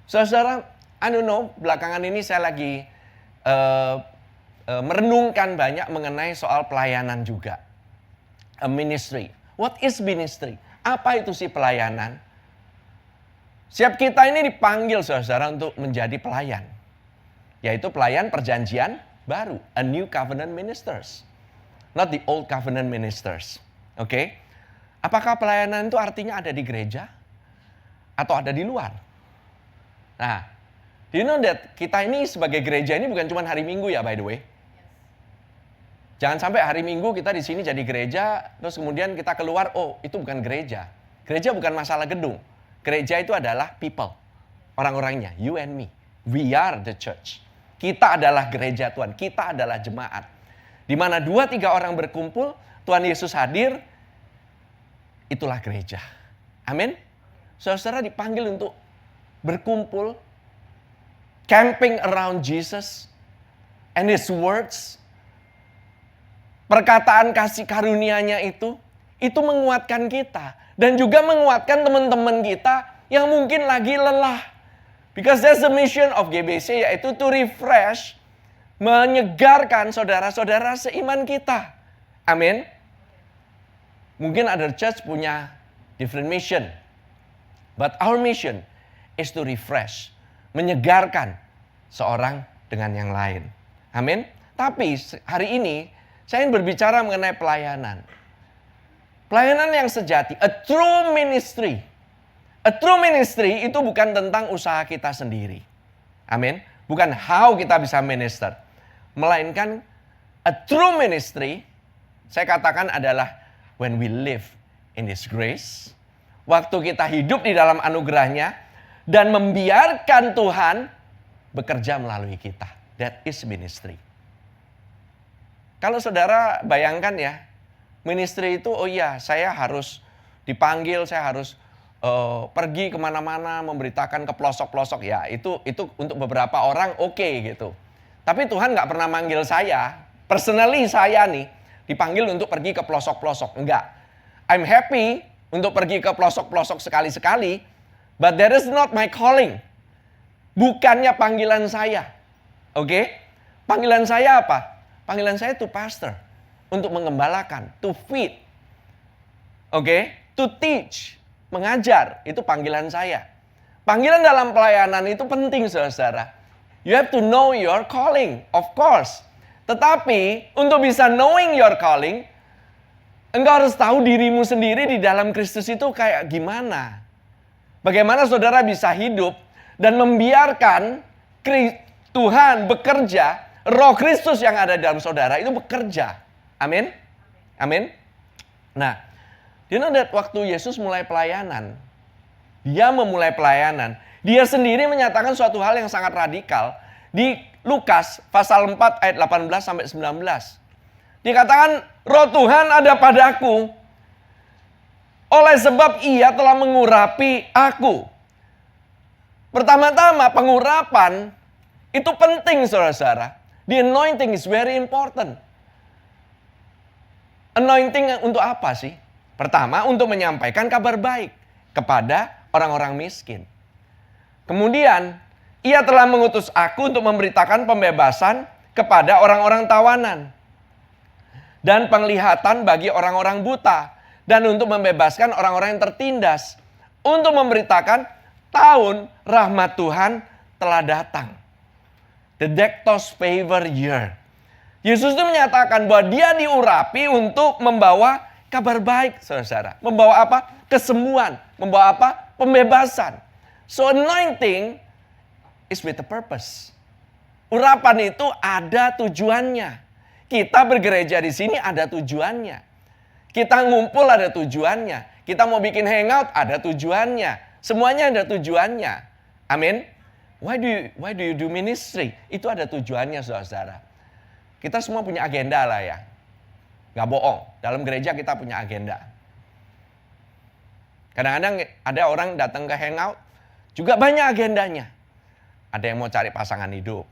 Saudara, I don't know, belakangan ini saya lagi merenungkan banyak mengenai soal pelayanan juga. A ministry. What is ministry? Apa itu sih pelayanan? Siap kita ini dipanggil saudara untuk menjadi pelayan. Yaitu pelayan perjanjian baru. A new covenant ministers. Not the old covenant ministers. Oke? Apakah pelayanan itu artinya ada di gereja? Atau ada di luar? Nah, do you know that kita ini sebagai gereja ini bukan cuma hari Minggu ya, by the way. Jangan sampai hari Minggu kita di sini jadi gereja, terus kemudian kita keluar, oh itu bukan gereja. Gereja bukan masalah gedung. Gereja itu adalah people, orang-orangnya, you and me. We are the church. Kita adalah gereja Tuhan, kita adalah jemaat. Di mana 2-3 orang berkumpul, Tuhan Yesus hadir, itulah gereja. Amin. Saudara dipanggil untuk berkumpul, camping around Jesus and His words. Perkataan kasih karunia-Nya itu menguatkan kita. Dan juga menguatkan teman-teman kita yang mungkin lagi lelah. Because that's the mission of GBC, yaitu to refresh, menyegarkan saudara-saudara seiman kita. Amin. Mungkin other church punya different mission. But our mission is to refresh, menyegarkan seorang dengan yang lain. Amin. Tapi hari ini saya ingin berbicara mengenai pelayanan. Pelayanan yang sejati, a true ministry. A true ministry itu bukan tentang usaha kita sendiri. Amin. Bukan how kita bisa minister. Melainkan a true ministry, saya katakan adalah when we live in His grace. Waktu kita hidup di dalam anugerahnya dan membiarkan Tuhan bekerja melalui kita. That is ministry. Kalau saudara bayangkan ya, ministry itu oh iya saya harus dipanggil, saya harus pergi kemana-mana memberitakan ke pelosok-pelosok. Ya itu untuk beberapa orang oke gitu. Tapi Tuhan gak pernah manggil saya, personally saya nih dipanggil untuk pergi ke pelosok-pelosok. Enggak. I'm happy untuk pergi ke pelosok-pelosok sekali-sekali, but that is not my calling. Bukannya panggilan saya. Oke? Panggilan saya apa? Panggilan saya to pastor. Untuk mengembalakan. To feed. Oke? To teach. Mengajar. Itu panggilan saya. Panggilan dalam pelayanan itu penting saudara. You have to know your calling. Of course. Tetapi untuk bisa knowing your calling, engkau harus tahu dirimu sendiri di dalam Kristus itu kayak gimana. Bagaimana saudara bisa hidup dan membiarkan Tuhan bekerja, Roh Kristus yang ada dalam saudara itu bekerja. Amin. Amin. Nah, you know that waktu Yesus mulai pelayanan, Dia memulai pelayanan, Dia sendiri menyatakan suatu hal yang sangat radikal. Di Lukas pasal 4 ayat 18 sampai 19. Dikatakan, Roh Tuhan ada padaku, oleh sebab Ia telah mengurapi aku. Pertama-tama pengurapan itu penting saudara-saudara. The anointing is very important. Anointing untuk apa sih? Pertama, untuk menyampaikan kabar baik kepada orang-orang miskin. Kemudian, Ia telah mengutus aku untuk memberitakan pembebasan kepada orang-orang tawanan. Dan penglihatan bagi orang-orang buta. Dan untuk membebaskan orang-orang yang tertindas. Untuk memberitakan tahun rahmat Tuhan telah datang. The Dektos Favor Year. Yesus itu menyatakan bahwa Dia diurapi untuk membawa kabar baik, saudara. Membawa apa? Kesembuhan. Membawa apa? Pembebasan. So anointing is with a purpose. Urapan itu ada tujuannya. Kita bergereja di sini ada tujuannya. Kita ngumpul ada tujuannya. Kita mau bikin hangout ada tujuannya. Semuanya ada tujuannya. Amin. Why do you do ministry? Itu ada tujuannya saudara. Kita semua punya agenda lah ya. Gak bohong. Dalam gereja kita punya agenda. Kadang-kadang ada orang datang ke hangout. Juga banyak agendanya. Ada yang mau cari pasangan hidup.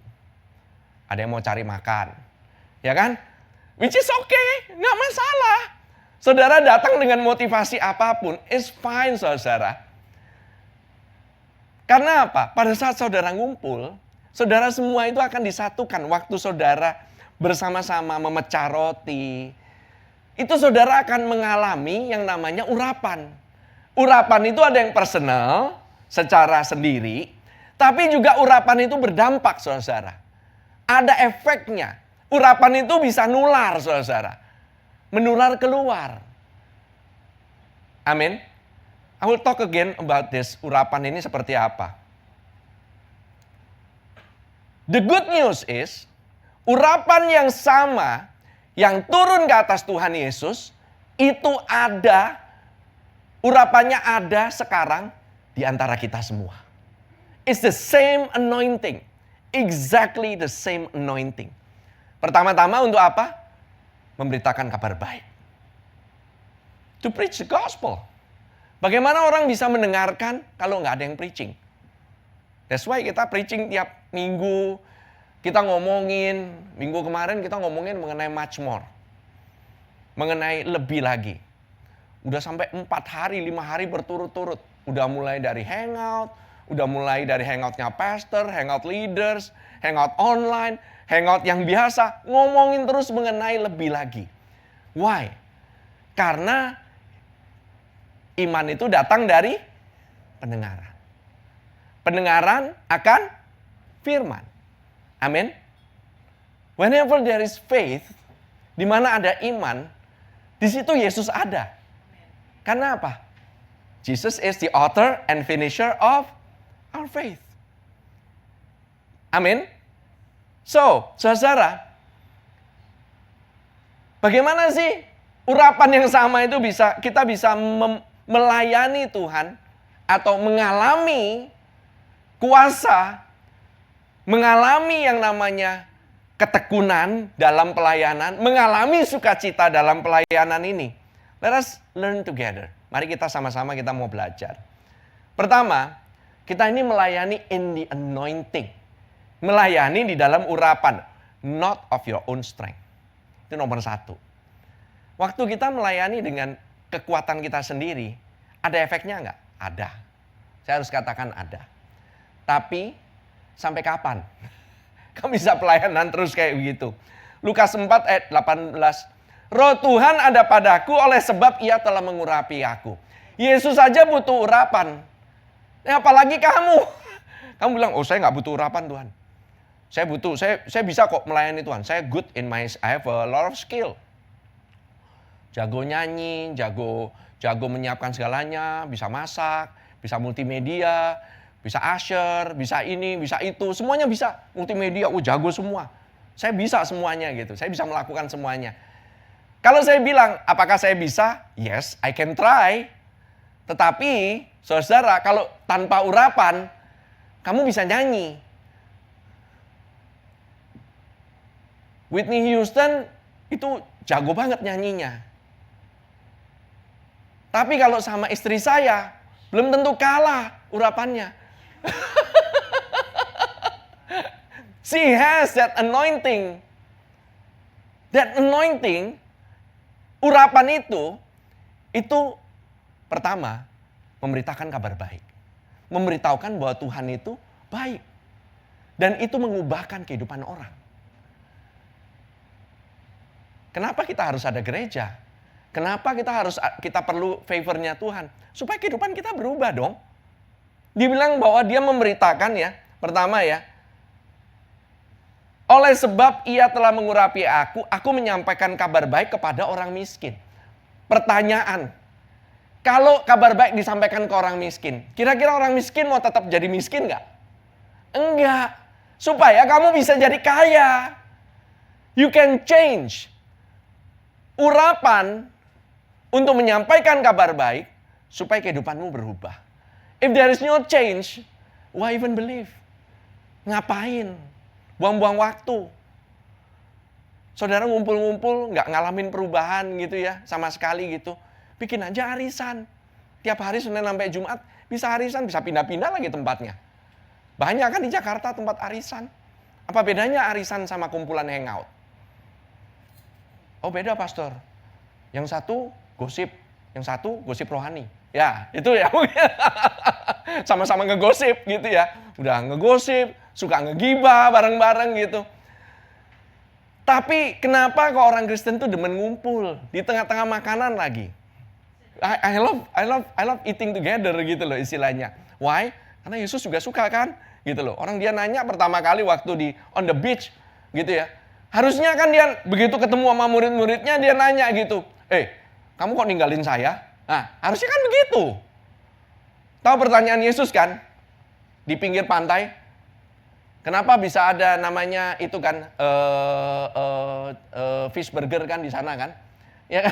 Ada yang mau cari makan. Ya kan? Which is okay. Gak masalah. Saudara datang dengan motivasi apapun. It's fine saudara. Karena apa? Pada saat saudara ngumpul, saudara semua itu akan disatukan. Waktu saudara bersama-sama memecah roti, itu saudara akan mengalami yang namanya urapan. Urapan itu ada yang personal, secara sendiri, tapi juga urapan itu berdampak, saudara. Ada efeknya. Urapan itu bisa nular, saudara. Menular keluar. Amin. I will talk again about this. Urapan ini seperti apa. The good news is, urapan yang sama, yang turun ke atas Tuhan Yesus, itu ada, urapannya ada sekarang di antara kita semua. It's the same anointing. Exactly the same anointing. Pertama-tama untuk apa? Memberitakan kabar baik. To preach the gospel. Bagaimana orang bisa mendengarkan kalau nggak ada yang preaching? That's why kita preaching tiap minggu. Kita ngomongin, minggu kemarin kita ngomongin mengenai much more. Mengenai lebih lagi. Udah sampai 4 hari, 5 hari berturut-turut. Udah mulai dari hangout, udah mulai dari hangoutnya pastor, hangout leaders, hangout online, hangout yang biasa. Ngomongin terus mengenai lebih lagi. Why? Karena iman itu datang dari pendengaran. Pendengaran akan firman. Amin. Whenever there is faith, di mana ada iman, di situ Yesus ada. Karena apa? Jesus is the author and finisher of our faith. Amin. So, saudara, bagaimana sih urapan yang sama itu kita bisa melayani Tuhan atau mengalami kuasa, mengalami yang namanya ketekunan dalam pelayanan, mengalami sukacita dalam pelayanan ini. Let us learn together. Mari kita sama-sama kita mau belajar. Pertama, kita ini melayani in the anointing. Melayani di dalam urapan, not of your own strength. Itu nomor 1. Waktu kita melayani dengan kekuatan kita sendiri, ada efeknya enggak? Ada. Saya harus katakan ada. Tapi sampai kapan? Kamu bisa pelayanan terus kayak begitu. Lukas 4 ayat 18. Roh Tuhan ada padaku oleh sebab ia telah mengurapi aku. Yesus saja butuh urapan. Apalagi kamu. Kamu bilang, oh saya nggak butuh urapan Tuhan. Saya bisa kok melayani Tuhan. Saya good in I have a lot of skill. Jago nyanyi, jago menyiapkan segalanya, bisa masak, bisa multimedia, bisa usher, bisa ini, bisa itu, semuanya bisa. Multimedia, jago semua. Saya bisa semuanya gitu, saya bisa melakukan semuanya. Kalau saya bilang, apakah saya bisa? Yes, I can try. Tetapi, saudara, kalau tanpa urapan, kamu bisa nyanyi. Whitney Houston itu jago banget nyanyinya. Tapi kalau sama istri saya, belum tentu kalah urapannya. She has that anointing. That anointing, urapan itu pertama, memberitakan kabar baik. Memberitahukan bahwa Tuhan itu baik. Dan itu mengubahkan kehidupan orang. Kenapa kita harus ada gereja? Kenapa kita perlu favornya Tuhan? Supaya kehidupan kita berubah dong. Dibilang bahwa dia memberitakan ya, pertama ya, oleh sebab ia telah mengurapi aku menyampaikan kabar baik kepada orang miskin. Pertanyaan, kalau kabar baik disampaikan ke orang miskin, kira-kira orang miskin mau tetap jadi miskin nggak? Enggak. Supaya kamu bisa jadi kaya. You can change. Urapan untuk menyampaikan kabar baik supaya kehidupanmu berubah. If there is no change, why even believe? Ngapain? Buang-buang waktu. Saudara ngumpul-ngumpul nggak ngalamin perubahan gitu ya, sama sekali gitu. Bikin aja arisan. Tiap hari Senin sampai Jumat bisa arisan, bisa pindah-pindah lagi tempatnya. Banyak kan di Jakarta tempat arisan. Apa bedanya arisan sama kumpulan hangout? Oh beda pastor. Yang satu gosip, yang satu gosip rohani. Ya itu ya. sama-sama ngegosip gitu ya. Udah ngegosip, suka ngegibah bareng-bareng gitu. Tapi kenapa kok orang Kristen tuh demen ngumpul di tengah-tengah makanan lagi? I love eating together gitu loh istilahnya. Why? Karena Yesus juga suka kan? Gitu loh. Orang dia nanya pertama kali waktu di on the beach gitu ya. Harusnya kan dia begitu ketemu sama murid-muridnya dia nanya gitu. Kamu kok ninggalin saya? Nah, harusnya kan begitu. Tahu pertanyaan Yesus kan? Di pinggir pantai. Kenapa bisa ada namanya itu kan fish burger kan di sana kan? Ya,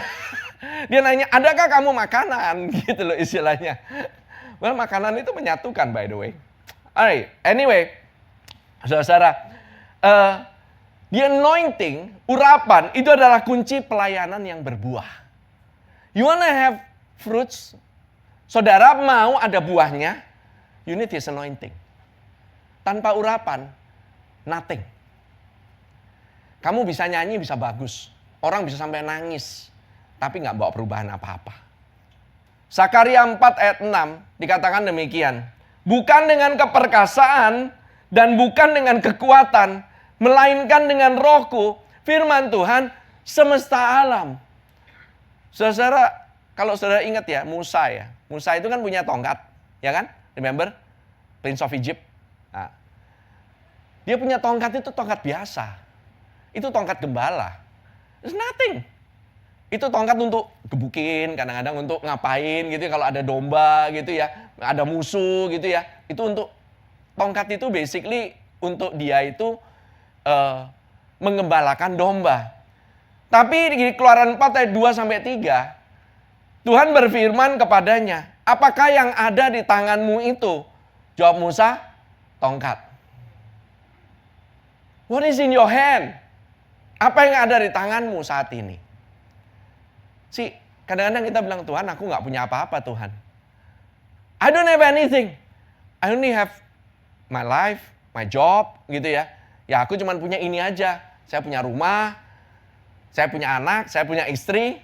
dia nanya, adakah kamu makanan? Gitu loh istilahnya. Well, makanan itu menyatukan by the way. Alright, anyway, saudara, the anointing, urapan itu adalah kunci pelayanan yang berbuah. You wanna have fruits? Saudara mau ada buahnya? You need his anointing. Tanpa urapan, nothing. Kamu bisa nyanyi, bisa bagus. Orang bisa sampai nangis. Tapi gak bawa perubahan apa-apa. Zakaria 4 ayat 6 dikatakan demikian. Bukan dengan keperkasaan dan bukan dengan kekuatan. Melainkan dengan rohku, firman Tuhan semesta alam. Saudara, kalau saudara ingat ya, Musa ya. Musa itu kan punya tongkat, ya kan? Remember? Prince of Egypt. Nah, dia punya tongkat itu tongkat biasa. Itu tongkat gembala. It's nothing. Itu tongkat untuk gebukin, kadang-kadang untuk ngapain gitu ya, kalau ada domba gitu ya, ada musuh gitu ya. Itu untuk tongkat itu basically untuk dia itu mengembalakan domba. Tapi di Keluaran 4 ayat 2 sampai 3, Tuhan berfirman kepadanya, apakah yang ada di tanganmu itu? Jawab Musa, tongkat. What is in your hand? Apa yang ada di tanganmu saat ini? Kadang-kadang kita bilang, Tuhan aku gak punya apa-apa Tuhan. I don't have anything. I only have my life, my job gitu ya. Ya aku cuma punya ini aja. Saya punya rumah, saya punya anak, saya punya istri.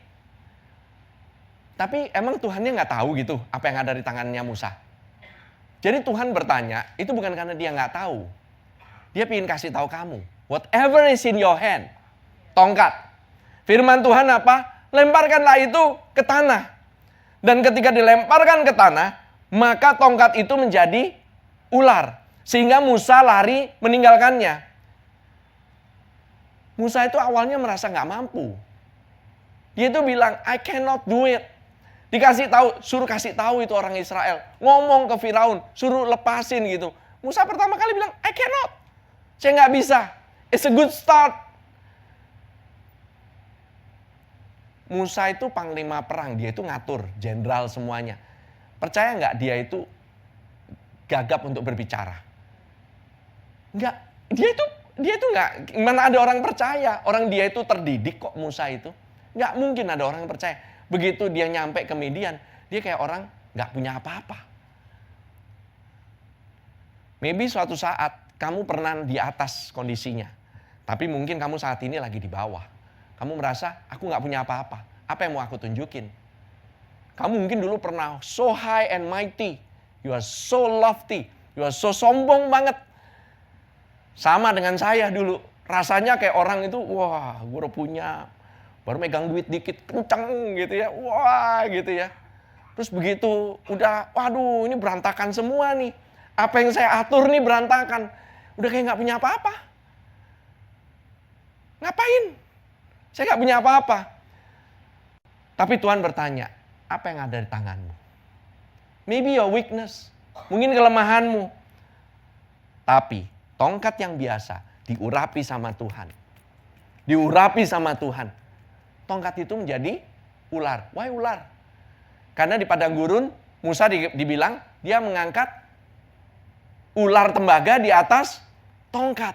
Tapi emang Tuhannya gak tahu gitu apa yang ada di tangannya Musa. Jadi Tuhan bertanya, itu bukan karena dia gak tahu. Dia ingin kasih tahu kamu. Whatever is in your hand. Tongkat. Firman Tuhan apa? Lemparkanlah itu ke tanah. Dan ketika dilemparkan ke tanah, maka tongkat itu menjadi ular. Sehingga Musa lari meninggalkannya. Musa itu awalnya merasa gak mampu. Dia itu bilang, I cannot do it. Dikasih tahu, suruh kasih tahu itu orang Israel. Ngomong ke Firaun, suruh lepasin gitu. Musa pertama kali bilang, I cannot. Saya nggak bisa. It's a good start. Musa itu panglima perang, dia itu ngatur, jenderal semuanya. Percaya nggak dia itu gagap untuk berbicara? Nggak, dia itu nggak. Mana ada orang percaya? Orang dia itu terdidik kok Musa itu. Nggak mungkin ada orang yang percaya. Begitu dia nyampe ke Midian, dia kayak orang nggak punya apa-apa. Maybe suatu saat kamu pernah di atas kondisinya. Tapi mungkin kamu saat ini lagi di bawah. Kamu merasa, aku nggak punya apa-apa. Apa yang mau aku tunjukin? Kamu mungkin dulu pernah so high and mighty. You are so lofty. You are so sombong banget. Sama dengan saya dulu. Rasanya kayak orang itu, wah gue udah punya. Baru megang duit dikit, kenceng gitu ya. Wah gitu ya. Terus begitu, udah waduh ini berantakan semua nih. Apa yang saya atur nih berantakan. Udah kayak gak punya apa-apa. Ngapain? Saya gak punya apa-apa. Tapi Tuhan bertanya, apa yang ada di tanganmu? Maybe your weakness. Mungkin kelemahanmu. Tapi tongkat yang biasa diurapi sama Tuhan. Diurapi sama Tuhan. Tongkat itu menjadi ular. Why ular? Karena di padang gurun Musa dibilang dia mengangkat ular tembaga di atas tongkat.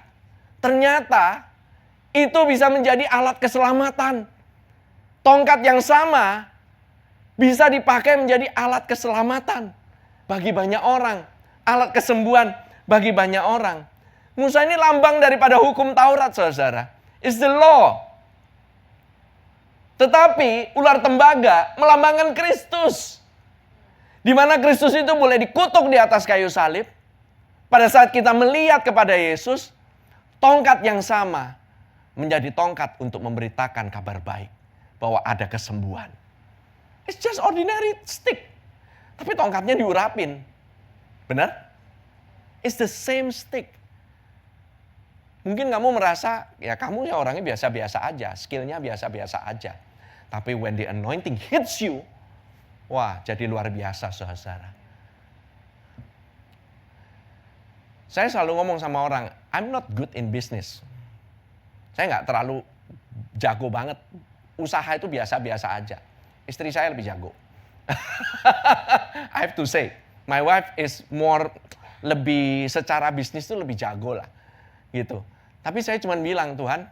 Ternyata itu bisa menjadi alat keselamatan. Tongkat yang sama bisa dipakai menjadi alat keselamatan bagi banyak orang. Alat kesembuhan bagi banyak orang. Musa ini lambang daripada hukum Taurat, saudara. It's the law. Tetapi ular tembaga melambangkan Kristus. Di mana Kristus itu boleh dikutuk di atas kayu salib. Pada saat kita melihat kepada Yesus, tongkat yang sama menjadi tongkat untuk memberitakan kabar baik. Bahwa ada kesembuhan. It's just ordinary stick. Tapi tongkatnya diurapin. Benar? It's the same stick. Mungkin kamu merasa, ya kamu ya orangnya biasa-biasa aja. Skillnya biasa-biasa aja. Tapi when the anointing hits you, wah jadi luar biasa saudara. Saya selalu ngomong sama orang, I'm not good in business. Saya nggak terlalu jago banget. Usaha itu biasa-biasa aja. Istri saya lebih jago. I have to say, my wife is more, lebih secara bisnis itu lebih jago lah. Gitu. Tapi saya cuma bilang, Tuhan,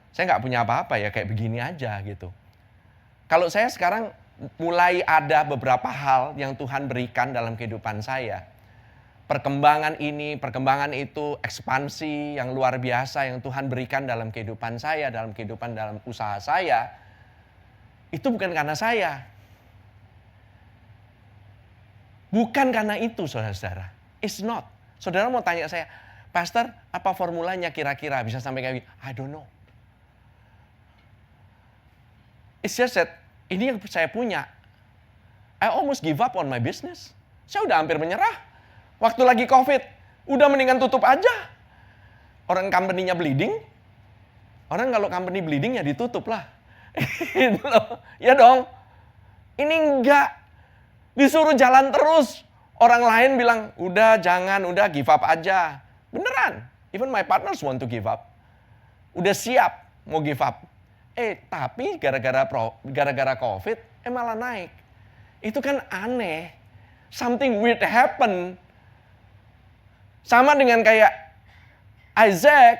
saya nggak punya apa-apa ya, kayak begini aja gitu. Kalau saya sekarang mulai ada beberapa hal yang Tuhan berikan dalam kehidupan saya. Perkembangan ini, perkembangan itu, ekspansi yang luar biasa yang Tuhan berikan dalam kehidupan saya, dalam usaha saya. Itu bukan karena saya. Bukan karena itu, saudara-saudara. It's not. Saudara mau tanya saya, Pastor, apa formulanya kira-kira bisa sampai kayak gini? I don't know. It's just that ini yang saya punya. I almost give up on my business. Saya udah hampir menyerah. Waktu lagi COVID, udah mendingan tutup aja. Orang company-nya bleeding. Orang kalau company bleeding ya ditutup lah. Gitu loh. Ya dong. Ini enggak. Disuruh jalan terus. Orang lain bilang, udah jangan, udah give up aja. Beneran. Even my partners want to give up. Udah siap mau give up. Tapi gara-gara COVID, malah naik. Itu kan aneh. Something weird happen. Sama dengan kayak Isaac,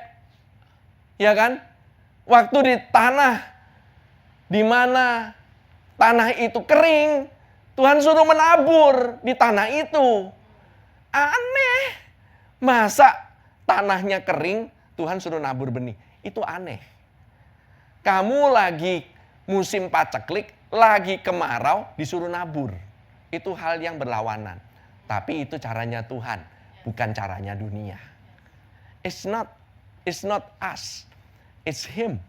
ya kan? Waktu di tanah, di mana tanah itu kering, Tuhan suruh menabur di tanah itu. Aneh. Masa tanahnya kering, Tuhan suruh nabur benih. Itu aneh. Kamu lagi musim paceklik, lagi kemarau, disuruh nabur. Itu hal yang berlawanan. Tapi itu caranya Tuhan, bukan caranya dunia. It's not us. It's Him.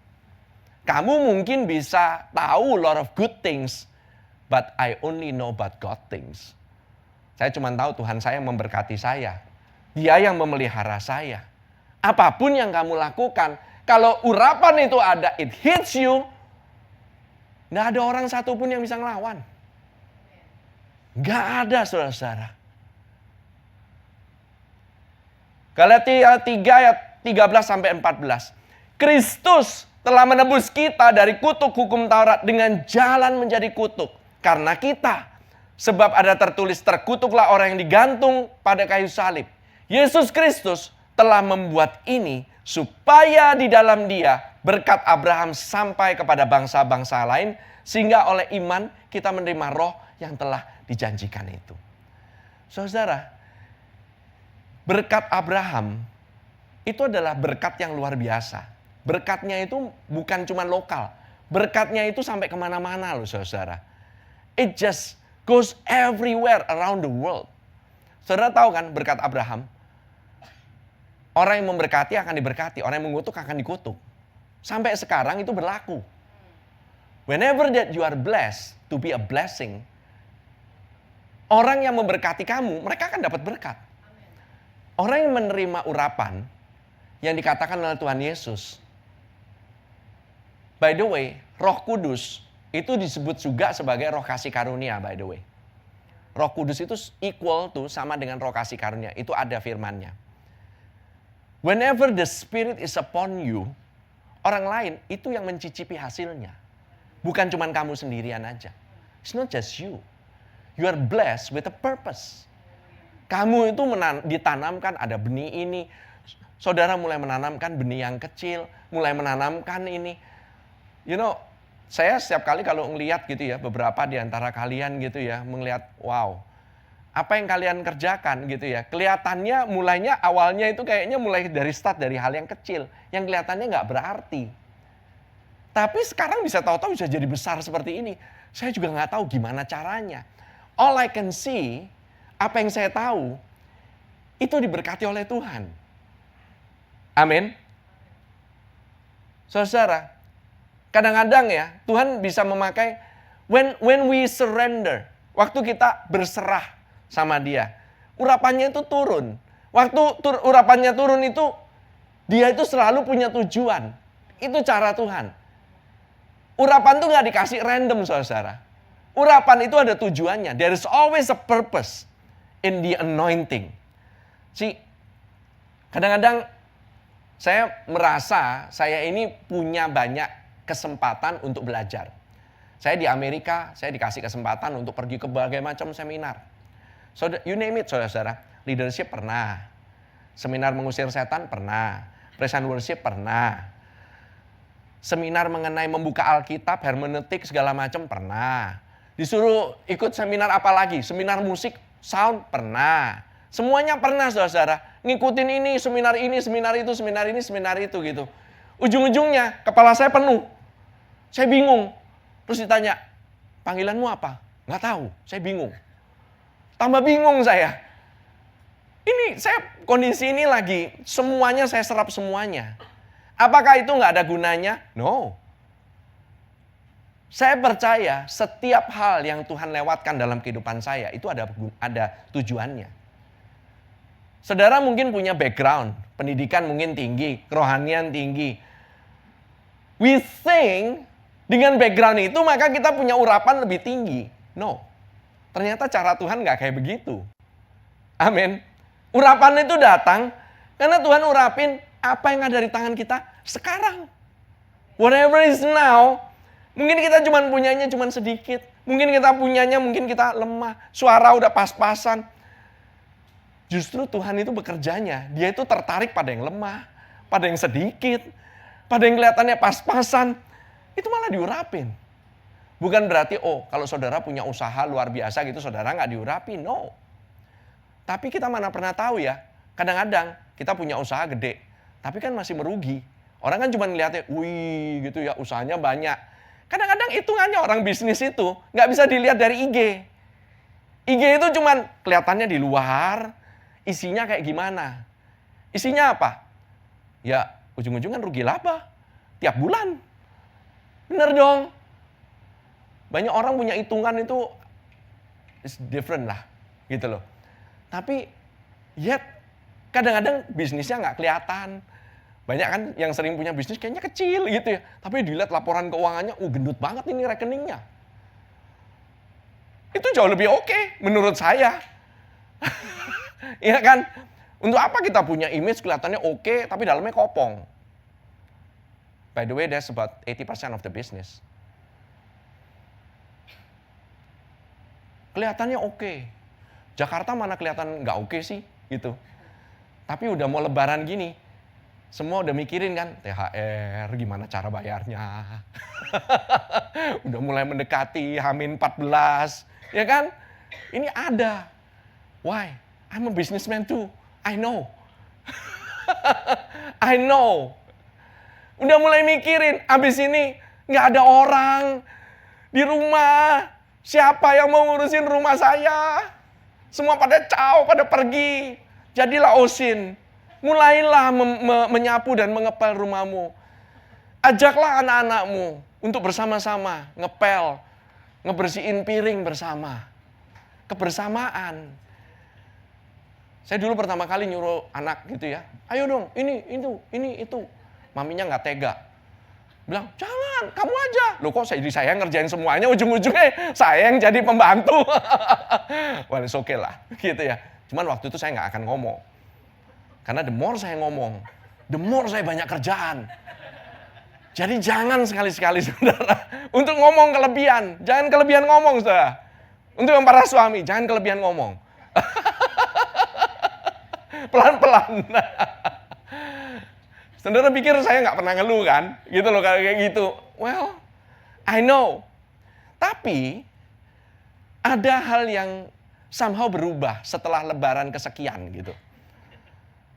Kamu mungkin bisa tahu a lot of good things, but I only know about God things. Saya cuma tahu Tuhan saya memberkati saya. Dia yang memelihara saya. Apapun yang kamu lakukan, kalau urapan itu ada, it hits you, nggak ada orang satupun yang bisa ngelawan. Nggak ada, saudara-saudara. Galatia 3 ayat 13-14. Kristus telah menebus kita dari kutuk hukum Taurat dengan jalan menjadi kutuk. Karena kita. Sebab ada tertulis, terkutuklah orang yang digantung pada kayu salib. Yesus Kristus telah membuat ini supaya di dalam Dia berkat Abraham sampai kepada bangsa-bangsa lain. Sehingga oleh iman kita menerima roh yang telah dijanjikan itu. Saudara, berkat Abraham itu adalah berkat yang luar biasa. Berkatnya itu bukan cuma lokal. Berkatnya itu sampai kemana-mana loh saudara. It just goes everywhere around the world. Saudara tahu kan berkat Abraham? Orang yang memberkati akan diberkati. Orang yang mengutuk akan dikutuk. Sampai sekarang itu berlaku. Whenever that you are blessed to be a blessing, orang yang memberkati kamu, mereka akan dapat berkat. Orang yang menerima urapan yang dikatakan oleh Tuhan Yesus. By the way, Roh Kudus itu disebut juga sebagai roh kasih karunia, by the way. Roh Kudus itu equal to sama dengan roh kasih karunia. Itu ada firmannya. Whenever the Spirit is upon you, orang lain itu yang mencicipi hasilnya. Bukan cuma kamu sendirian aja. It's not just you. You are blessed with a purpose. Kamu itu ditanamkan ada benih ini. Saudara mulai menanamkan benih yang kecil. Mulai menanamkan ini. You know, saya setiap kali kalau ngelihat gitu ya, beberapa di antara kalian gitu ya, melihat, wow, apa yang kalian kerjakan gitu ya. Kelihatannya mulainya awalnya itu kayaknya mulai dari start dari hal yang kecil. Yang kelihatannya nggak berarti. Tapi sekarang bisa tahu-tahu bisa jadi besar seperti ini. Saya juga nggak tahu gimana caranya. All I can see, apa yang saya tahu, itu diberkati oleh Tuhan. Amin. Saudara, kadang-kadang ya, Tuhan bisa memakai when we surrender, waktu kita berserah sama Dia, urapannya itu turun. Waktu urapannya turun itu, Dia itu selalu punya tujuan. Itu cara Tuhan. Urapan itu nggak dikasih random, saudara. Urapan itu ada tujuannya. There is always a purpose in the anointing. Kadang-kadang saya merasa saya ini punya banyak kesempatan untuk belajar. Saya di Amerika, saya dikasih kesempatan untuk pergi ke berbagai macam seminar. So, you name it, saudara. Leadership pernah. Seminar mengusir setan pernah. Praise and worship pernah. Seminar mengenai membuka Alkitab, hermeneutik, segala macam pernah. Disuruh ikut seminar apa lagi? Seminar musik, sound pernah. Semuanya pernah, saudara. Ngikutin ini, seminar itu, seminar ini, seminar itu gitu. Ujung-ujungnya kepala saya penuh. Saya bingung. Terus ditanya, panggilanmu apa? Nggak tahu, saya bingung. Tambah bingung saya. Ini saya kondisi ini lagi, semuanya saya serap semuanya. Apakah itu nggak ada gunanya? No. Saya percaya setiap hal yang Tuhan lewatkan dalam kehidupan saya itu ada tujuannya. Saudara mungkin punya background, pendidikan mungkin tinggi, kerohanian tinggi. We think dengan background itu maka kita punya urapan lebih tinggi. No. Ternyata cara Tuhan nggak kayak begitu. Amin. Urapan itu datang karena Tuhan urapin apa yang ada di tangan kita sekarang. Whatever is now, mungkin kita punyanya cuma sedikit. Mungkin kita punyanya, mungkin kita lemah. Suara udah pas-pasan. Justru Tuhan itu bekerjanya. Dia itu tertarik pada yang lemah, pada yang sedikit, pada yang kelihatannya pas-pasan. Itu malah diurapin. Bukan berarti, kalau saudara punya usaha luar biasa gitu, saudara nggak diurapin. No. Tapi kita mana pernah tahu ya, kadang-kadang kita punya usaha gede, tapi kan masih merugi. Orang kan cuma ngeliatnya, wih gitu ya, usahanya banyak. Kadang-kadang hitungannya orang bisnis itu nggak bisa dilihat dari IG. IG itu cuma kelihatannya di luar, isinya kayak gimana. Isinya apa? Ya ujung-ujungan rugi laba tiap bulan. Bener dong. Banyak orang punya hitungan itu is different lah, gitu loh. Tapi yet kadang-kadang bisnisnya nggak kelihatan. Banyak kan yang sering punya bisnis kayaknya kecil gitu ya. Tapi dilihat laporan keuangannya, gendut banget ini rekeningnya. Itu jauh lebih oke menurut saya. Iya kan? Untuk apa kita punya image kelihatannya oke, tapi dalamnya kopong. By the way, that's about 80% of the business. Kelihatannya oke. Jakarta mana kelihatan nggak oke sih, gitu. Tapi udah mau lebaran gini, semua udah mikirin kan, THR, gimana cara bayarnya. Udah mulai mendekati H-14, ya kan? Ini ada. Why? I'm a businessman too. I know. I know. Udah mulai mikirin, abis ini nggak ada orang di rumah. Siapa yang mau ngurusin rumah saya? Semua pada pada pergi. Jadilah Osin. Mulailah menyapu dan mengepel rumahmu. Ajaklah anak-anakmu untuk bersama-sama ngepel, ngebersihin piring bersama. Kebersamaan. Saya dulu pertama kali nyuruh anak gitu ya. Ayo dong, ini, itu. Maminya nggak tega. Bilang, jangan, kamu aja. Loh kok saya ngerjain semuanya, ujung-ujungnya saya yang jadi pembantu. Well, it's okay lah, gitu ya. Cuman waktu itu saya nggak akan ngomong. Karena the more saya ngomong, the more saya banyak kerjaan. Jadi jangan sekali-sekali, saudara, untuk ngomong kelebihan. Jangan kelebihan ngomong, saudara. Untuk yang para suami, jangan kelebihan ngomong. Pelan-pelan. Saudara pikir saya nggak pernah ngeluh kan? Gitu loh kayak gitu. Well, I know. Tapi ada hal yang somehow berubah setelah lebaran kesekian gitu.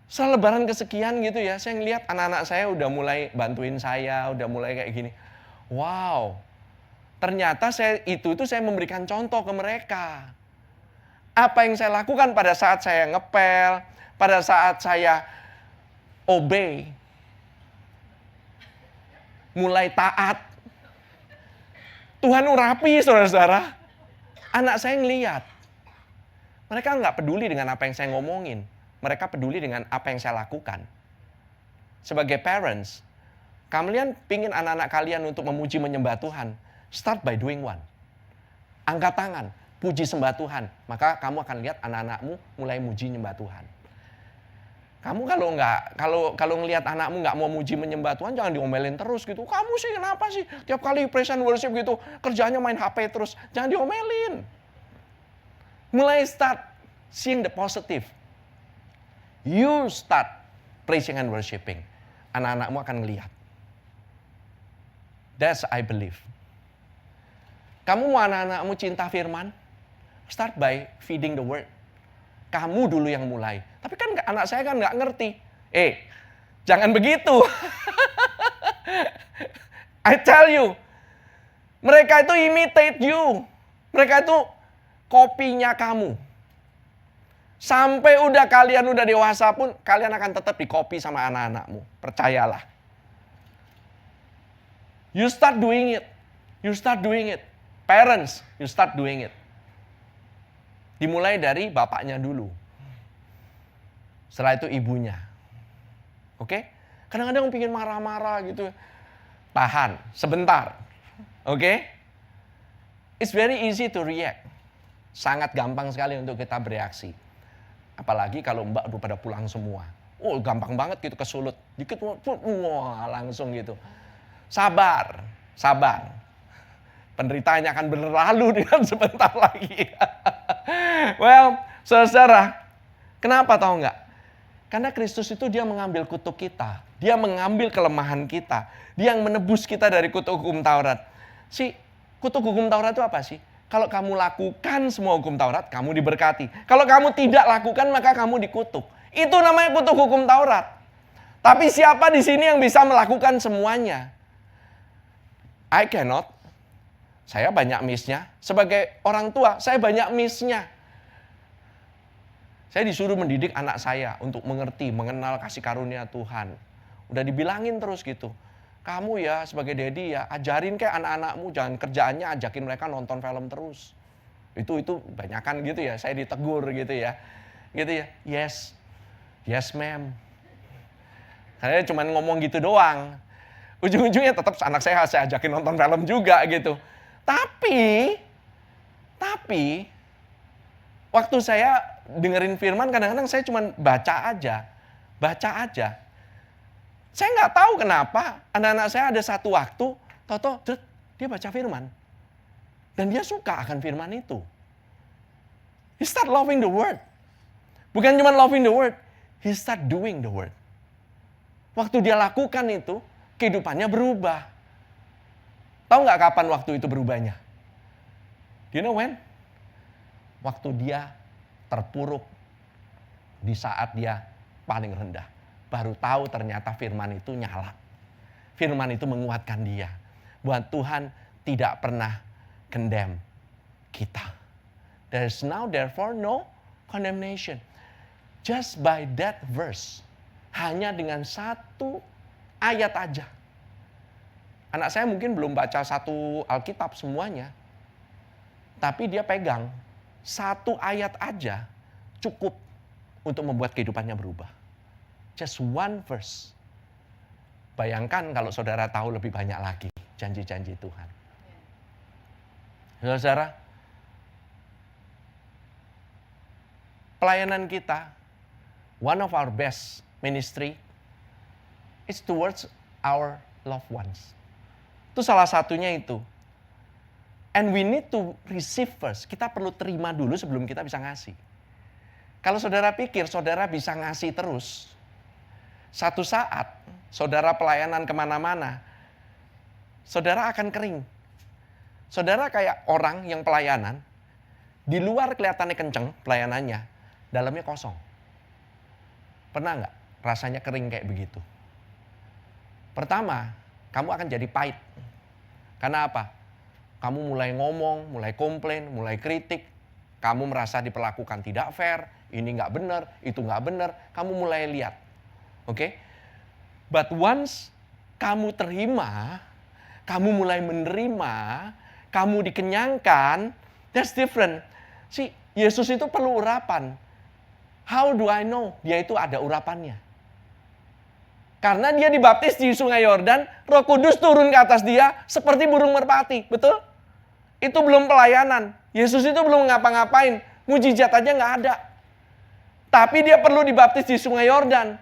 Setelah lebaran kesekian gitu ya, saya ngeliat anak-anak saya udah mulai bantuin saya, udah mulai kayak gini. Wow, ternyata saya memberikan contoh ke mereka. Apa yang saya lakukan pada saat saya ngepel, pada saat saya obey, mulai taat. Tuhan urapi, saudara-saudara. Anak saya ngeliat. Mereka nggak peduli dengan apa yang saya ngomongin. Mereka peduli dengan apa yang saya lakukan. Sebagai parents, kalian pingin anak-anak kalian untuk memuji menyembah Tuhan. Start by doing one. Angkat tangan, puji sembah Tuhan. Maka kamu akan lihat anak-anakmu mulai muji menyembah Tuhan. Kamu kalau ngelihat anakmu nggak mau muji menyembah Tuhan, jangan diomelin terus gitu. Kamu sih kenapa sih tiap kali praise and worship gitu, kerjanya main HP terus. Jangan diomelin. Mulai start seeing the positive. You start praising and worshiping. Anak-anakmu akan ngelihat. That's I believe. Kamu mau anak-anakmu cinta firman? Start by feeding the word. Kamu dulu yang mulai. Tapi kan anak saya kan nggak ngerti. Jangan begitu. I tell you. Mereka itu imitate you. Mereka itu kopinya kamu. Sampai kalian udah dewasa pun, kalian akan tetap di-copy sama anak-anakmu. Percayalah. You start doing it. You start doing it. Parents, you start doing it. Dimulai dari bapaknya dulu. Setelah itu ibunya. Oke? Kadang-kadang pingin marah-marah gitu. Tahan, sebentar. Oke? It's very easy to react. Sangat gampang sekali untuk kita bereaksi. Apalagi kalau mbak udah pada pulang semua. Gampang banget gitu kesulut. Dikit, wah langsung gitu. Sabar, sabar. Penderitaannya akan berlalu dengan sebentar lagi. Well, saudara, kenapa tahu nggak? Karena Kristus itu dia mengambil kutuk kita. Dia mengambil kelemahan kita. Dia yang menebus kita dari kutuk hukum Taurat. Kutuk hukum Taurat itu apa sih? Kalau kamu lakukan semua hukum Taurat, kamu diberkati. Kalau kamu tidak lakukan, maka kamu dikutuk. Itu namanya kutuk hukum Taurat. Tapi siapa di sini yang bisa melakukan semuanya? I cannot. Saya banyak miss-nya. Sebagai orang tua, saya banyak miss-nya. Saya disuruh mendidik anak saya untuk mengerti, mengenal kasih karunia Tuhan. Udah dibilangin terus gitu. Kamu ya sebagai daddy ya, ajarin kayak anak-anakmu, jangan kerjaannya ajakin mereka nonton film terus. Itu banyakan gitu ya, saya ditegur gitu ya. Gitu ya, yes ma'am. Saya cuma ngomong gitu doang. Ujung-ujungnya tetap anak saya ajakin nonton film juga gitu. Tapi waktu saya dengerin firman kadang-kadang saya cuma baca aja. Saya nggak tahu kenapa anak-anak saya ada satu waktu, dia baca firman. Dan dia suka akan firman itu. He start loving the word. Bukan cuma loving the word, he start doing the word. Waktu dia lakukan itu, kehidupannya berubah. Tahu nggak kapan waktu itu berubahnya? Do you know when? Waktu dia terpuruk di saat dia paling rendah. Baru tahu ternyata firman itu nyala. Firman itu menguatkan dia. Bahwa Tuhan tidak pernah condemn kita. There is now therefore no condemnation. Just by that verse. Hanya dengan satu ayat aja. Anak saya mungkin belum baca satu Alkitab semuanya. Tapi dia pegang satu ayat aja cukup untuk membuat kehidupannya berubah. Just one verse. Bayangkan kalau saudara tahu lebih banyak lagi janji-janji Tuhan. Saudara, pelayanan kita, one of our best ministry is towards our loved ones. Itu salah satunya itu. And we need to receive first. Kita perlu terima dulu sebelum kita bisa ngasih. Kalau saudara pikir saudara bisa ngasih terus, satu saat saudara pelayanan kemana-mana, saudara akan kering. Saudara kayak orang yang pelayanan, di luar kelihatannya kenceng pelayanannya, dalamnya kosong. Pernah nggak rasanya kering kayak begitu? Pertama, kamu akan jadi pahit. Karena apa? Kamu mulai ngomong, mulai komplain, mulai kritik. kamu merasa diperlakukan tidak fair, ini nggak benar, itu nggak benar, kamu mulai lihat. Oke? But once kamu terima, kamu mulai menerima, kamu dikenyangkan, that's different. Yesus itu perlu urapan. How do I know? Dia itu ada urapannya. Karena dia dibaptis di Sungai Yordan, Roh Kudus turun ke atas dia seperti burung merpati, betul? Itu belum pelayanan. Yesus itu belum ngapa-ngapain, mujizat aja nggak ada. Tapi dia perlu dibaptis di Sungai Yordan.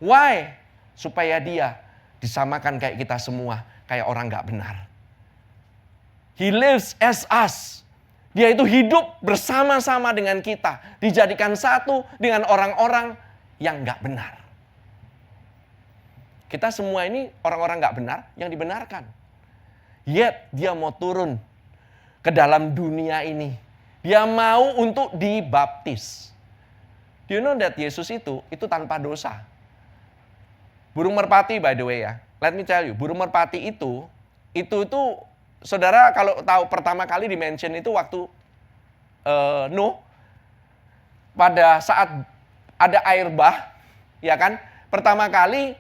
Why? Supaya dia disamakan kayak kita semua, kayak orang nggak benar. He lives as us. Dia itu hidup bersama-sama dengan kita, dijadikan satu dengan orang-orang yang nggak benar. Kita semua ini orang-orang nggak benar yang dibenarkan. Yet dia mau turun ke dalam dunia ini. Dia mau untuk dibaptis. Do you know that Yesus itu tanpa dosa. Burung merpati by the way ya. Let me tell you, burung merpati itu saudara kalau tahu pertama kali di-mention itu waktu Nuh pada saat ada air bah, ya kan? Pertama kali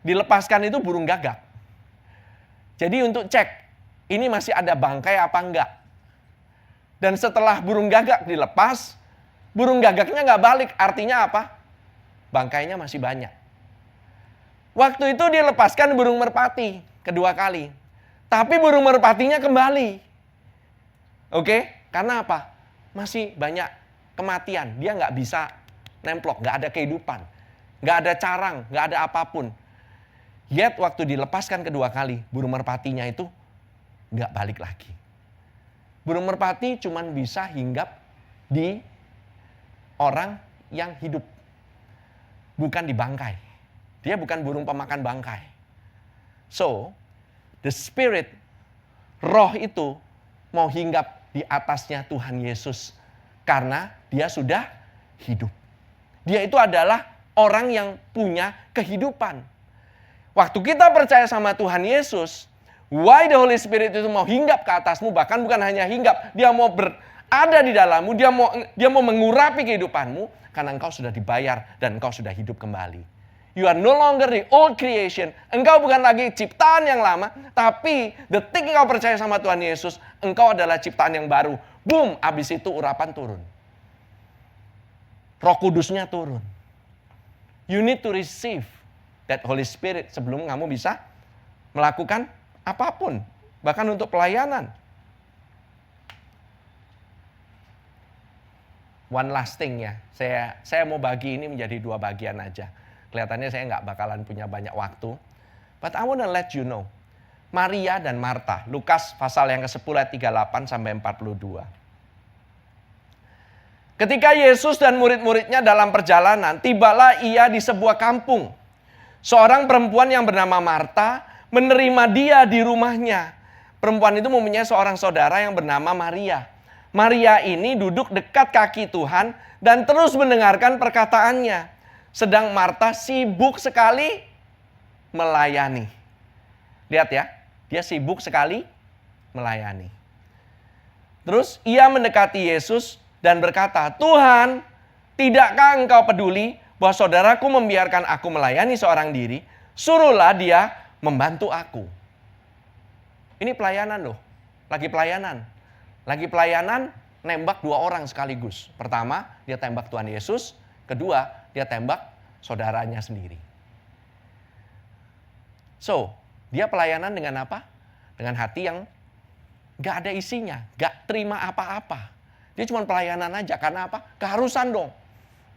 dilepaskan itu burung gagak. Jadi untuk cek ini masih ada bangkai apa enggak. Dan setelah burung gagak dilepas, burung gagaknya nggak balik. Artinya apa? Bangkainya masih banyak. Waktu itu dilepaskan burung merpati kedua kali. Tapi burung merpatinya kembali. Oke? Karena apa? Masih banyak kematian. Dia nggak bisa nemplok, nggak ada kehidupan. Nggak ada carang, nggak ada apapun. Yet waktu dilepaskan kedua kali, burung merpatinya itu nggak balik lagi. Burung merpati cuma bisa hinggap di orang yang hidup. Bukan di bangkai. Dia bukan burung pemakan bangkai. So, the spirit, roh itu mau hinggap di atasnya Tuhan Yesus. Karena dia sudah hidup. Dia itu adalah orang yang punya kehidupan. Waktu kita percaya sama Tuhan Yesus, why the Holy Spirit itu mau hinggap ke atasmu, bahkan bukan hanya hinggap, dia mau berada di dalammu, dia mau mengurapi kehidupanmu, karena engkau sudah dibayar dan engkau sudah hidup kembali. You are no longer the old creation. Engkau bukan lagi ciptaan yang lama, tapi detik engkau percaya sama Tuhan Yesus, engkau adalah ciptaan yang baru. Boom, abis itu urapan turun. Roh Kudusnya turun. You need to receive that Holy Spirit sebelum kamu bisa melakukan apapun. Bahkan untuk pelayanan. One last thing ya. Saya mau bagi ini menjadi 2 bagian aja. Kelihatannya saya nggak bakalan punya banyak waktu. But I wanna let you know. Maria dan Marta. Lukas pasal yang ke-10 ayat 38 sampai 42. Ketika Yesus dan murid-muridnya dalam perjalanan, tibalah ia di sebuah kampung. Seorang perempuan yang bernama Marta menerima dia di rumahnya. Perempuan itu mempunyai seorang saudara yang bernama Maria. Maria ini duduk dekat kaki Tuhan dan terus mendengarkan perkataannya. Sedang Marta sibuk sekali melayani. Lihat ya, dia sibuk sekali melayani. Terus ia mendekati Yesus dan berkata, Tuhan, tidakkah engkau peduli bahwa saudaraku membiarkan aku melayani seorang diri? Suruhlah dia membantu aku. Ini pelayanan loh, lagi pelayanan. Lagi pelayanan, nembak 2 orang sekaligus. Pertama, dia tembak Tuhan Yesus. Kedua, dia tembak saudaranya sendiri. So, dia pelayanan dengan apa? Dengan hati yang gak ada isinya, gak terima apa-apa. Dia cuma pelayanan aja, karena apa? Keharusan dong.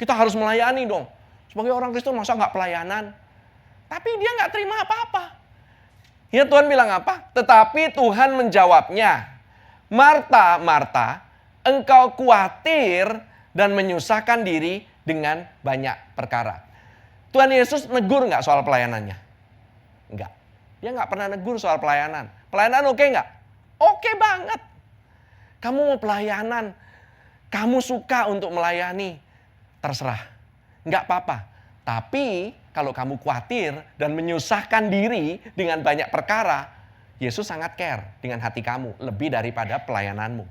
Kita harus melayani dong. Sebagai orang Kristen masa gak pelayanan? Tapi dia gak terima apa-apa. Ya Tuhan bilang apa? Tetapi Tuhan menjawabnya, Marta, Marta, engkau khawatir dan menyusahkan diri dengan banyak perkara. Tuhan Yesus negur nggak soal pelayanannya? Enggak. Dia nggak pernah negur soal pelayanan. Pelayanan oke nggak? Oke banget. Kamu mau pelayanan, kamu suka untuk melayani, terserah. Nggak apa-apa. Tapi kalau kamu khawatir dan menyusahkan diri dengan banyak perkara, Yesus sangat care dengan hati kamu lebih daripada pelayananmu.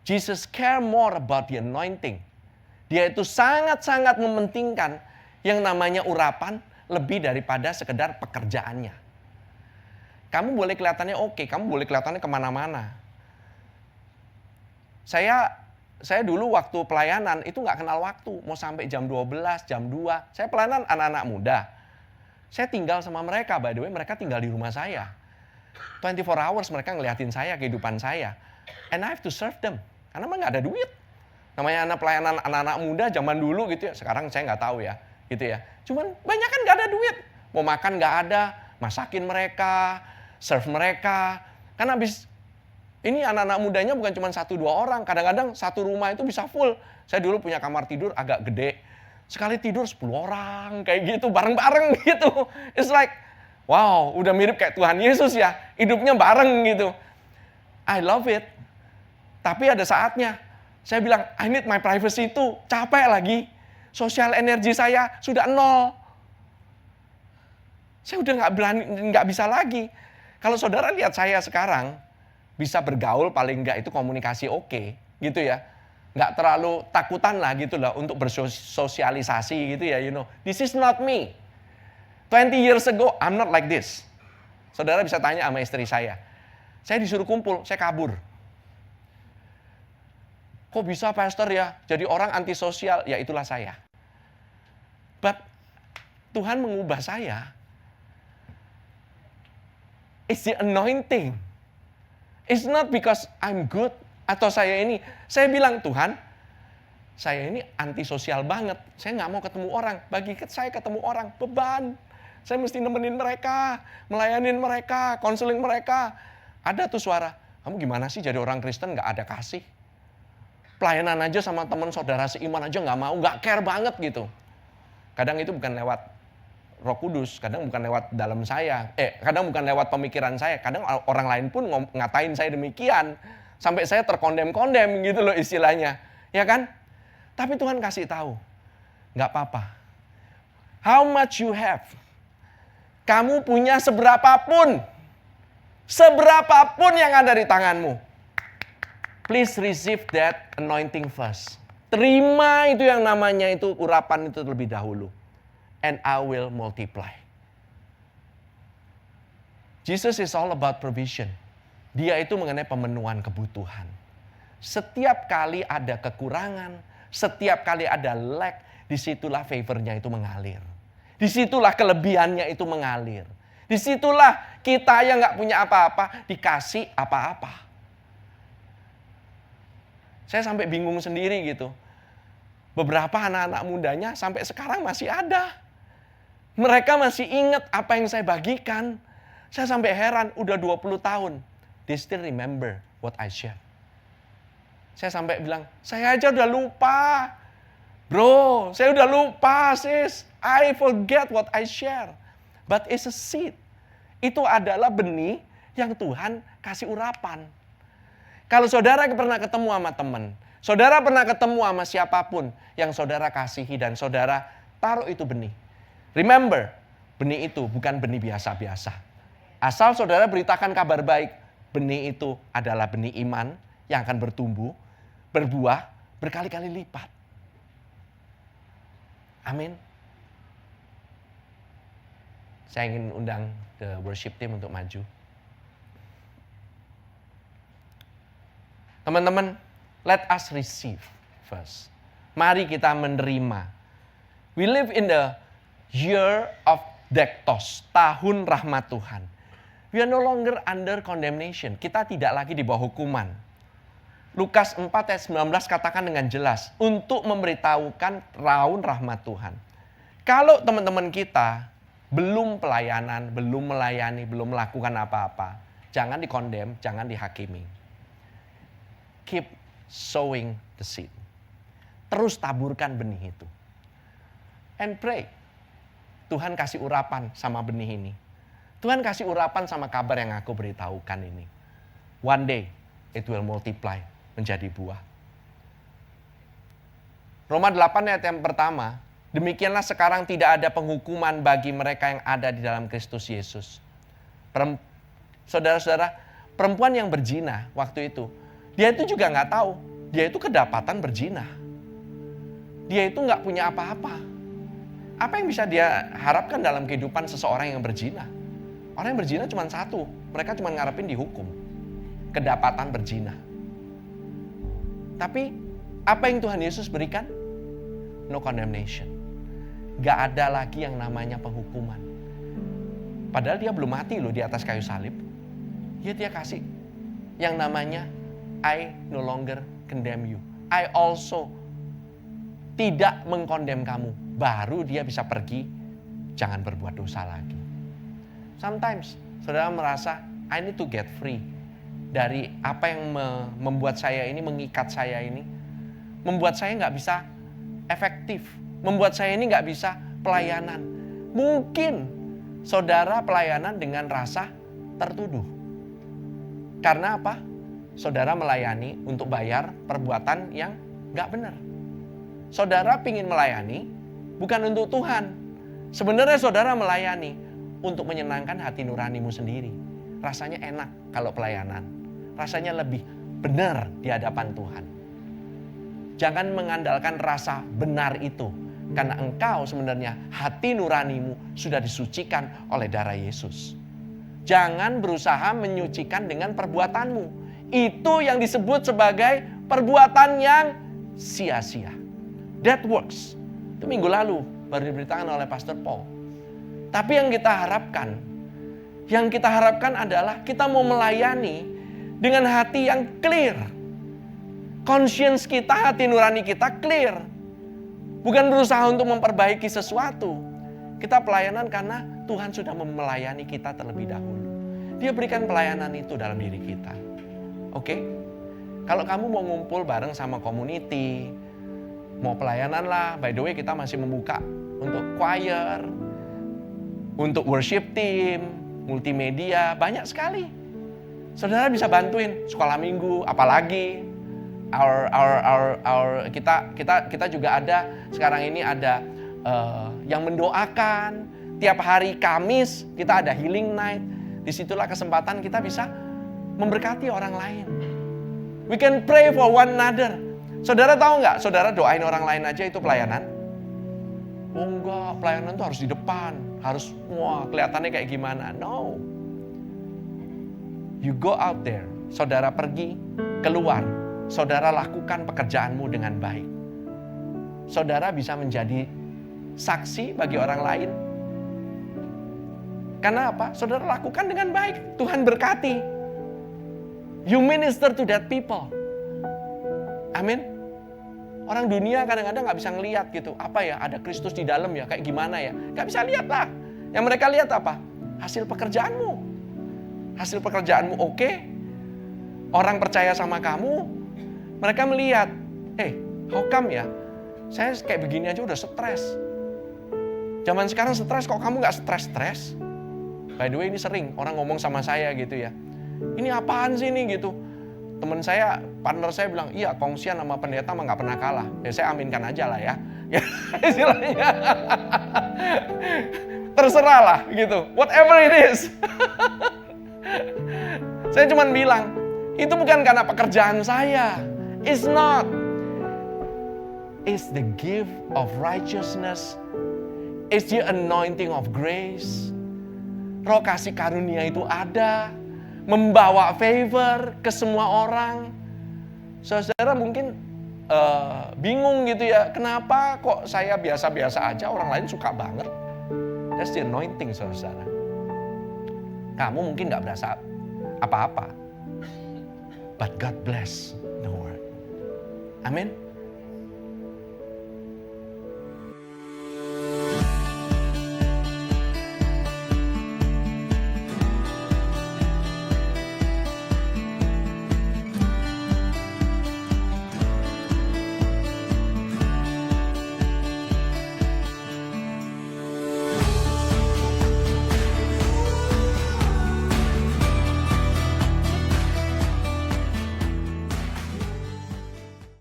Jesus care more about the anointing. Dia itu sangat-sangat mementingkan yang namanya urapan lebih daripada sekedar pekerjaannya. Kamu boleh kelihatannya oke, kamu boleh kelihatannya kemana-mana. Saya dulu waktu pelayanan itu nggak kenal waktu. Mau sampai jam 12, jam 2. Saya pelayanan anak-anak muda. Saya tinggal sama mereka, by the way mereka tinggal di rumah saya. 24 hours mereka ngeliatin saya, kehidupan saya. And I have to serve them. Karena memang nggak ada duit. Namanya anak pelayanan anak-anak muda zaman dulu gitu ya. Sekarang saya nggak tahu ya. Gitu ya. Cuman banyak kan nggak ada duit. Mau makan nggak ada. Masakin mereka. Serve mereka. Kan habis ini anak-anak mudanya bukan cuma 1-2 orang. Kadang-kadang satu rumah itu bisa full. Saya dulu punya kamar tidur agak gede. Sekali tidur 10 orang. Kayak gitu. Bareng-bareng gitu. It's like, wow, udah mirip kayak Tuhan Yesus ya. Hidupnya bareng gitu. I love it. Tapi ada saatnya. Saya bilang, I need my privacy itu. Capek lagi. Sosial energi saya sudah 0. Saya udah nggak bisa lagi. Kalau saudara lihat saya sekarang, bisa bergaul paling nggak itu komunikasi oke, gitu ya. Nggak terlalu takutan lah gitu lah untuk bersosialisasi gitu ya, you know. This is not me. 20 years ago, I'm not like this. Saudara bisa tanya sama istri saya. Saya disuruh kumpul, saya kabur. Kok bisa pastor ya, jadi orang antisosial? Ya itulah saya. But Tuhan mengubah saya. It's the anointing. It's not because I'm good atau saya bilang Tuhan, saya ini antisosial banget. Saya nggak mau ketemu orang. Bagi saya ketemu orang beban. Saya mesti nemenin mereka, melayanin mereka, konseling mereka. Ada tuh suara, kamu gimana sih jadi orang Kristen nggak ada kasih? Pelayanan aja sama teman saudara seiman aja nggak mau, nggak care banget gitu. Kadang itu bukan lewat Roh Kudus, kadang bukan lewat dalam saya, kadang bukan lewat pemikiran saya, kadang orang lain pun ngatain saya demikian, sampai saya terkondem-kondem gitu loh istilahnya, ya kan? Tapi Tuhan kasih tahu, nggak apa-apa. How much you have, kamu punya seberapapun yang ada di tanganmu, please receive that anointing first. Terima itu yang namanya itu urapan itu terlebih dahulu. And I will multiply. Jesus is all about provision. Dia itu mengenai pemenuhan kebutuhan. Setiap kali ada kekurangan, setiap kali ada lack, disitulah favornya itu mengalir. Disitulah kelebihannya itu mengalir. Disitulah kita yang gak punya apa-apa, dikasih apa-apa. Saya sampai bingung sendiri gitu. Beberapa anak-anak mudanya sampai sekarang masih ada. Mereka masih ingat apa yang saya bagikan. Saya sampai heran, udah 20 tahun. They still remember what I share. Saya sampai bilang, saya aja udah lupa. Bro, saya udah lupa sis. I forget what I share. But it's a seed. Itu adalah benih yang Tuhan kasih urapan. Kalau saudara pernah ketemu sama teman, saudara pernah ketemu sama siapapun yang saudara kasihi dan saudara taruh itu benih. Remember, benih itu bukan benih biasa-biasa. Asal saudara beritakan kabar baik, benih itu adalah benih iman yang akan bertumbuh, berbuah, berkali-kali lipat. Amin. Saya ingin undang the worship team untuk maju. Teman-teman, let us receive first. Mari kita menerima. We live in the year of Dektos, tahun rahmat Tuhan. We are no longer under condemnation. Kita tidak lagi di bawah hukuman. Lukas 4 ayat 19 katakan dengan jelas, untuk memberitahukan tahun rahmat Tuhan. Kalau teman-teman kita belum pelayanan, belum melayani, belum melakukan apa-apa, jangan dikondem, jangan dihakimi. Keep sowing the seed. Terus taburkan benih itu. And pray. Tuhan kasih urapan sama benih ini. Tuhan kasih urapan sama kabar yang aku beritahukan ini. One day, it will multiply menjadi buah. Roma 8 ayat yang pertama, demikianlah sekarang tidak ada penghukuman bagi mereka yang ada di dalam Kristus Yesus. Saudara-saudara, perempuan yang berzina waktu itu, dia itu juga nggak tahu dia itu kedapatan berzina. Dia itu nggak punya apa-apa. Apa yang bisa dia harapkan dalam kehidupan seseorang yang berzina? Orang yang berzina cuma satu, mereka cuma ngarepin dihukum. Kedapatan berzina. Tapi apa yang Tuhan Yesus berikan? No condemnation. Gak ada lagi yang namanya penghukuman. Padahal dia belum mati loh di atas kayu salib. Dia kasih yang namanya I no longer condemn you. I also tidak mengkondem kamu. Baru dia bisa pergi, jangan berbuat dosa lagi. Sometimes saudara merasa I need to get free dari apa yang membuat saya ini, mengikat saya ini, membuat saya nggak bisa efektif, membuat saya ini nggak bisa pelayanan. Mungkin saudara pelayanan dengan rasa tertuduh. Karena apa? Saudara melayani untuk bayar perbuatan yang nggak benar. Saudara pingin melayani bukan untuk Tuhan. Sebenarnya saudara melayani untuk menyenangkan hati nuranimu sendiri. Rasanya enak kalau pelayanan. Rasanya lebih benar di hadapan Tuhan. Jangan mengandalkan rasa benar itu. Karena engkau sebenarnya hati nuranimu sudah disucikan oleh darah Yesus. Jangan berusaha menyucikan dengan perbuatanmu. Itu yang disebut sebagai perbuatan yang sia-sia. That works. Itu minggu lalu baru diberitakan oleh Pastor Paul. Tapi yang kita harapkan adalah kita mau melayani dengan hati yang clear. Conscience kita, hati nurani kita clear. Bukan berusaha untuk memperbaiki sesuatu. Kita pelayanan karena Tuhan sudah melayani kita terlebih dahulu. Dia berikan pelayanan itu dalam diri kita. Oke? Kalau kamu mau ngumpul bareng sama community, mau pelayanan lah, by the way kita masih membuka untuk choir, untuk worship team, multimedia, banyak sekali. Saudara bisa bantuin sekolah minggu, apalagi kita juga ada sekarang ini ada yang mendoakan. Tiap hari Kamis kita ada healing night. Disitulah kesempatan kita bisa memberkati orang lain. We can pray for one another. Saudara tahu nggak? Saudara doain orang lain aja itu pelayanan? Oh enggak, pelayanan itu harus di depan. Harus kelihatannya kayak gimana. No. You go out there. Saudara pergi, keluar. Saudara lakukan pekerjaanmu dengan baik. Saudara bisa menjadi saksi bagi orang lain. Karena apa? Saudara lakukan dengan baik. Tuhan berkati. You minister to that people. Amin. Orang dunia kadang-kadang gak bisa ngelihat gitu. Apa ya, ada Kristus di dalam ya, kayak gimana ya. Gak bisa lihat lah. Yang mereka lihat apa? Hasil pekerjaanmu. Hasil pekerjaanmu oke. Orang percaya sama kamu. Mereka melihat, how come ya? Saya kayak begini aja udah stres. Zaman sekarang stres, kok kamu gak stres-stres? By the way ini sering orang ngomong sama saya gitu ya. Ini apaan sih ini gitu. Teman saya, partner saya bilang, iya kongsian sama pendeta mah gak pernah kalah. Ya saya aminkan aja lah ya. Istilahnya. Terserah lah gitu. Whatever it is. Saya cuma bilang, itu bukan karena pekerjaan saya. It's not. It's the gift of righteousness. It's the anointing of grace. Roh kasih karunia itu ada. Membawa favor ke semua orang. Saudara mungkin bingung gitu ya. Kenapa kok saya biasa-biasa aja, orang lain suka banget. That's the anointing saudara. Kamu mungkin gak berasa apa-apa. But God bless the word. Amin.